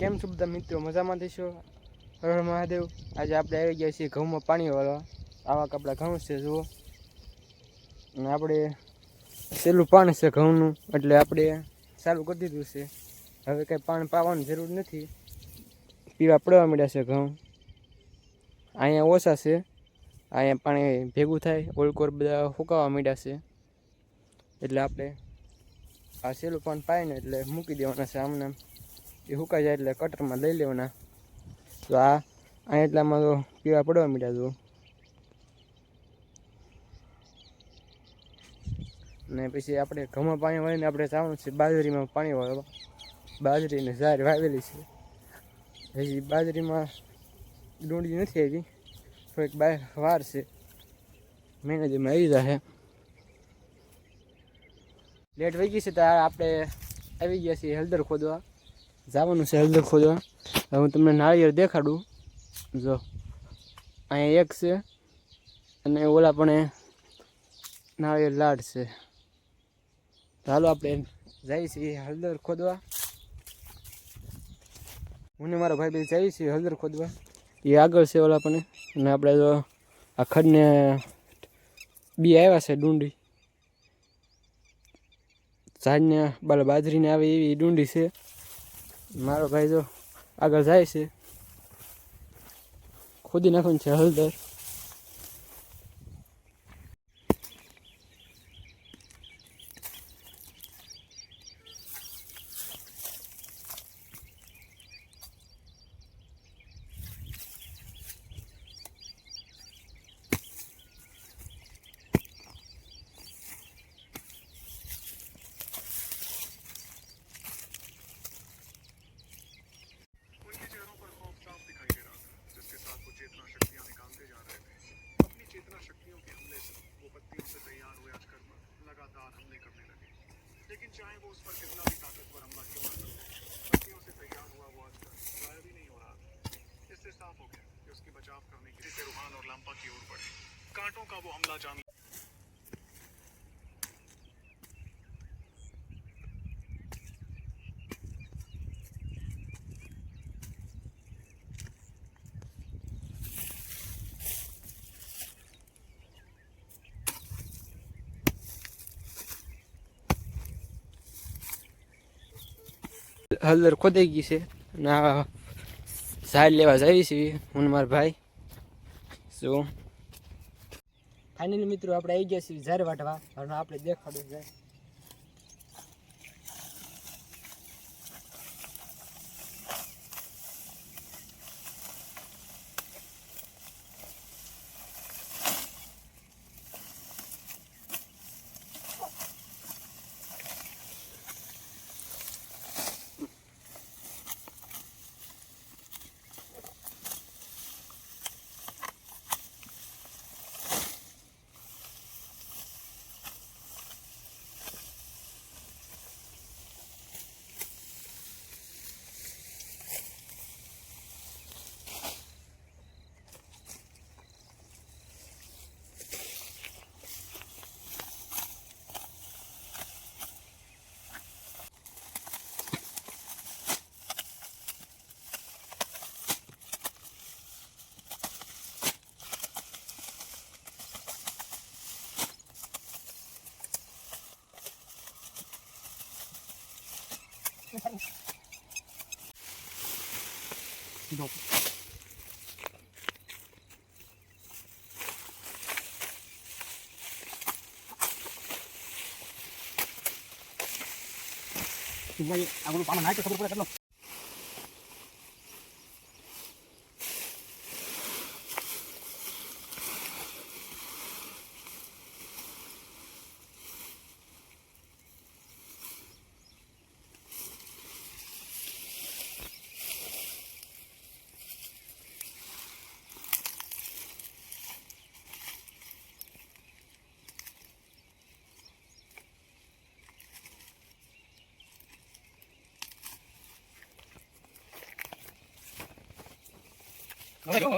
કેમ છો બધા મિત્રો? મજામાં થઈશો? હર હર મહાદેવ. આજે આપણે આવી ગયા છીએ ઘઉંમાં પાણી વાળવા. આવા આપણા ઘઉં છે જુઓ, અને આપણે છેલ્લું પાણી છે ઘઉંનું, એટલે આપણે ચાલુ કરી દીધું છે. હવે કંઈ પાણી પાવાની જરૂર નથી, પીવા પડવા મળ્યા છે ઘઉં. અહીંયા ઓછા છે, અહીંયા પાણી ભેગું થાય, ઓલકોર બધા ફૂંકાવા માંડ્યા છે. એટલે આપણે આ છેલ્લું પાણી પાઈને એટલે મૂકી દેવાના છે આમને. એ સુકાઈ જાય એટલે કટરમાં લઈ લેવાના. તો આ એટલામાં તો પીવા પડવા માંડ્યા જો. ને પછી આપણે ઘઉંમાં પાણી વાળીને આપણે જવાનું છે બાજરીમાં પાણી વાળવા. બાજરીને ઝાર વાવેલી છે. હજી બાજરીમાં ડુંડી નથી આવી, થોડીક વાર છે, મહિનામાં આવી જશે. લેટ વહી ગઈ છે તો આપણે આવી ગયા છીએ હળદર ખોદવા. જવાનું છે હળદર ખોદવા. હવે હું તમને નાળિયેર દેખાડું. જો અહીંયા એક છે, અને ઓલા પણ નાળિયેર લાડ છે. ચાલો આપણે જઈએ છીએ હળદર ખોદવા. હું ને મારો ભાઈ બે જઈએ છીએ હળદર ખોદવા. એ આગળ છે ઓલા પણ, અને આપણે તો આ ખડને બી આવ્યા છે ડુંડી. ઝાડને બાજરીને આવે એવી ડુંડી છે. મારો ભાઈ જો આગળ જાય છે, ખોદી નાખવાનું છે હળદર. लेकिन चाहे वो उस पर कितना भी ताकतवर हमला क्यों ना करे, पत्तियों से तैयार हुआ वो आज गायब ही नहीं हो रहा। इससे साफ हो गया कि उसकी बचाव करने के लिए रूहान और लंपा की ओर बढ़े। कांटों का वो हमला जान હળદર ખોદાઈ ગઈ છે, અને આ ઝાડ લેવા જઈએ છીએ હું મારા ભાઈ. શું ફાઇનલી મિત્રો આપણે આવી ગયા છીએ ઝાડ વાટવા. હવે આપણે દેખાડું જાય. આગળ પામાં નાખ તો ખબર પડે કેટલો. Vale,